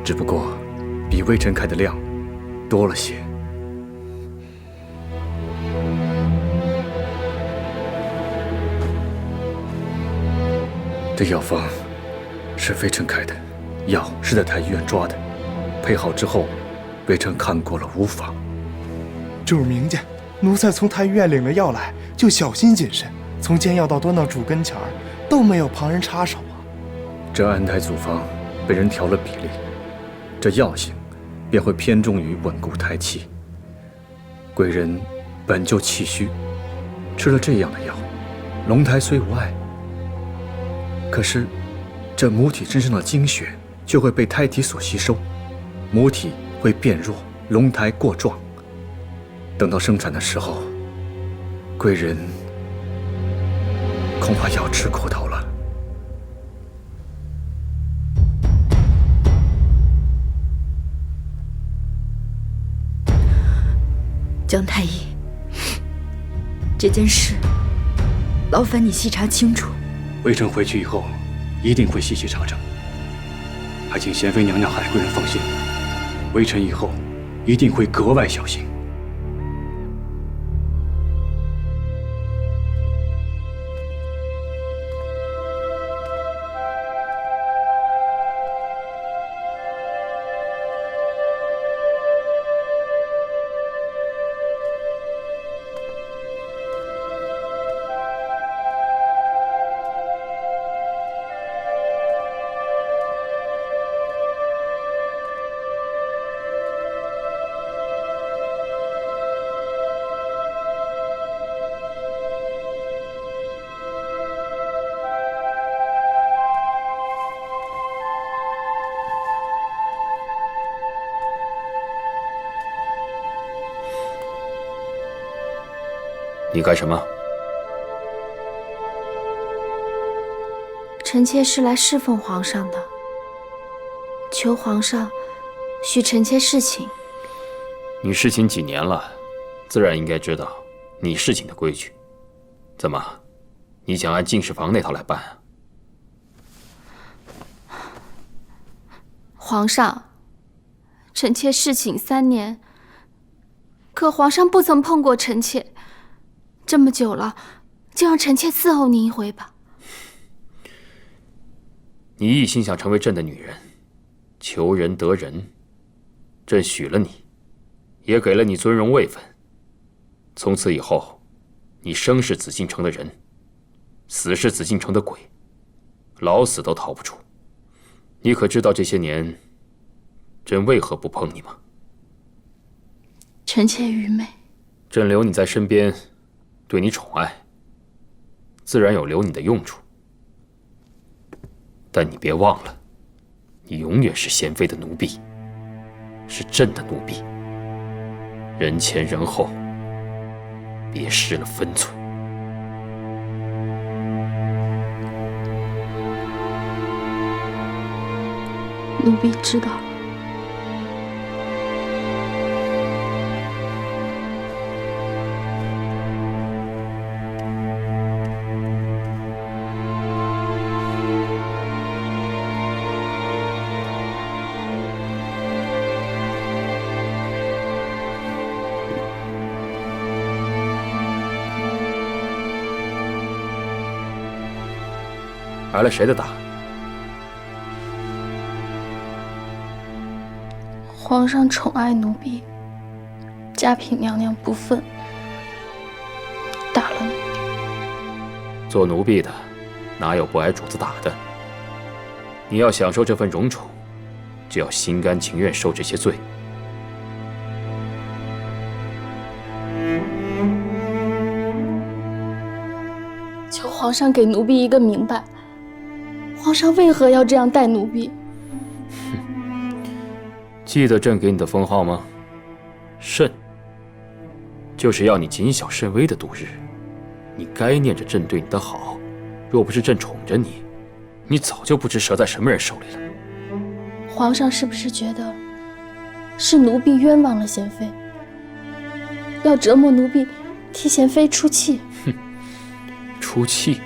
只不过比微臣开的量多了些。这药方是微臣开的，药是在太医院抓的，配好之后，微臣看过了，无妨。主明家，奴才从太医院领了药来，就小心谨慎，从煎药到端到主跟前儿，都没有旁人插手啊。这安胎组方被人调了比例，这药性便会偏重于稳固胎气。贵人本就气虚，吃了这样的药，龙胎虽无碍，可是这母体身上的精血就会被胎体所吸收，母体会变弱，龙胎过壮。等到生产的时候，贵人恐怕要吃苦头了。姜太医，这件事劳烦你细查清楚。微臣回去以后一定会细细查证，还请贤妃娘娘、海贵人放心，微臣以后一定会格外小心。你干什么？臣妾是来侍奉皇上的，求皇上许臣妾侍寝。你侍寝几年了，自然应该知道你侍寝的规矩。怎么，你想按进士房那套来办啊？皇上，臣妾侍寝3年，可皇上不曾碰过臣妾。这么久了，就让臣妾伺候您一回吧。你一心想成为朕的女人，求人得人，朕许了你，也给了你尊荣位分。从此以后，你生是紫禁城的人，死是紫禁城的鬼，老死都逃不出。你可知道这些年，朕为何不碰你吗？臣妾愚昧。朕留你在身边，对你宠爱，自然有留你的用处。但你别忘了，你永远是贤妃的奴婢，是朕的奴婢。人前人后，别失了分寸。奴婢知道了。挨了谁的打？皇上宠爱奴婢，嘉嫔娘娘不忿，打了奴婢。做奴婢的，哪有不挨主子打的？你要享受这份荣宠，就要心甘情愿受这些罪。求皇上给奴婢一个明白。皇上为何要这样待奴婢？记得朕给你的封号吗？慎，就是要你谨小慎微的度日。你该念着朕对你的好，若不是朕宠着你，你早就不知折在什么人手里了。皇上是不是觉得是奴婢冤枉了贤妃，要折磨奴婢，替贤妃出气？哼，出气？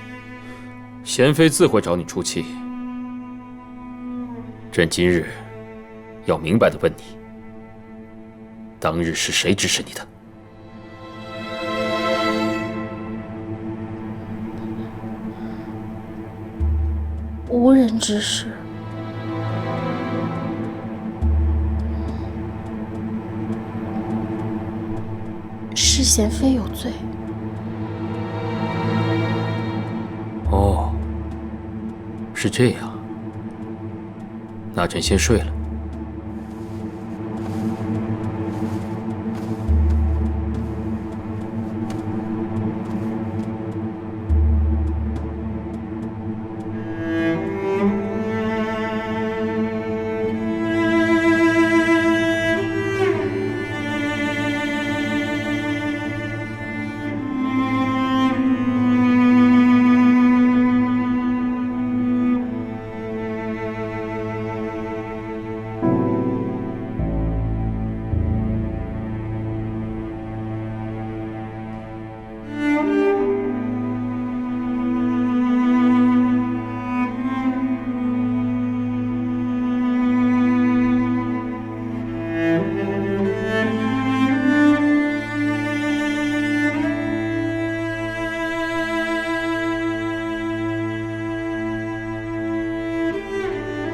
贤妃自会找你出气。朕今日要明白的问你：当日是谁指使你的？无人指使。是贤妃有罪。哦，是这样。那朕先睡了。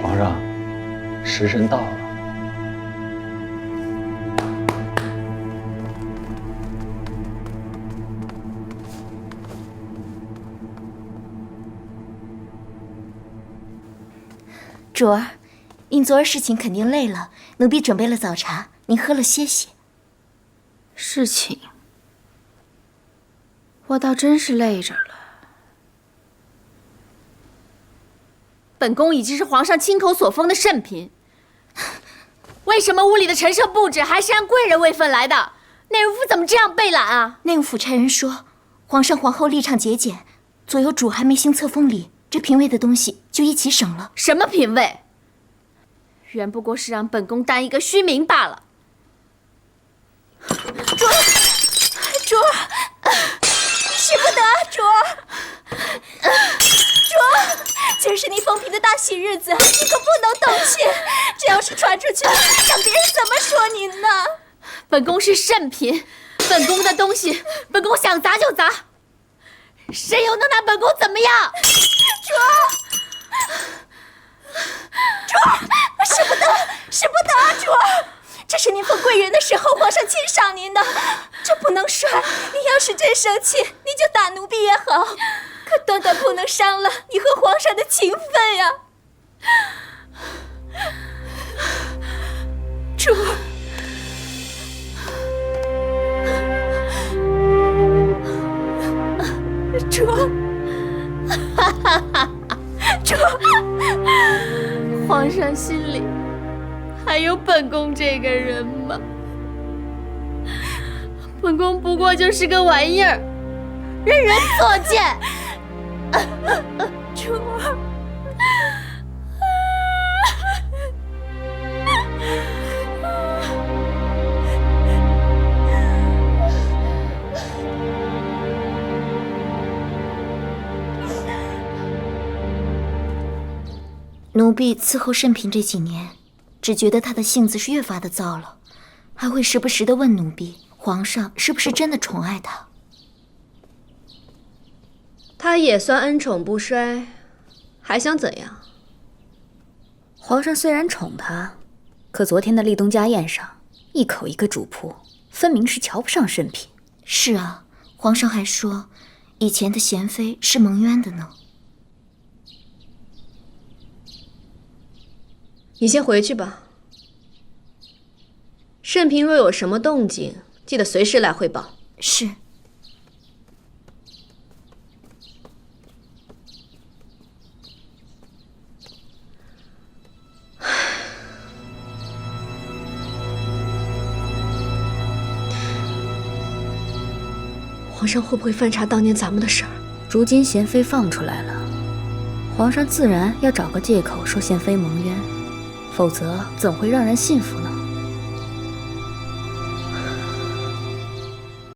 皇上，时辰到了。主儿，因昨儿事情肯定累了，奴婢准备了早茶，您喝了歇歇。事情，我倒真是累着了。本宫已经是皇上亲口所封的圣嫔，为什么屋里的陈设布置还是按贵人位分来的？内务府怎么这样背懒啊？内务府差人说，皇上皇后立场节俭，左右主还没行册封礼，这嫔位的东西就一起省了。什么嫔位？原不过是让本宫担一个虚名罢了。主儿，主儿，使不得，主儿，主儿，今儿是你封嫔的大喜日子，你可不能动气。这要是传出去了，让别人怎么说您呢？本宫是圣嫔，本宫的东西，本宫想砸就砸，谁又能拿本宫怎么样？主儿，主儿，使不得，使不得，主儿。这是您封贵人的时候，皇上亲赏您的，这不能摔。您要是真生气，你就打奴婢也好，可断断不能伤了你和皇上的情分呀。主儿，主儿，主儿，皇上心里还有本宫这个人吗？本宫不过就是个玩意儿，任人作践。主儿，奴婢伺候圣嫔这几年，只觉得她的性子是越发的糟了，还会时不时的问奴婢，皇上是不是真的宠爱她？他也算恩宠不衰，还想怎样？皇上虽然宠她，可昨天的立冬家宴上，一口一个主仆，分明是瞧不上圣嫔。是啊，皇上还说，以前的贤妃是蒙冤的呢。你先回去吧。圣嫔若有什么动静，记得随时来汇报。是。皇上会不会翻查当年咱们的事儿？如今贤妃放出来了，皇上自然要找个借口说贤妃蒙冤，否则怎会让人信服呢？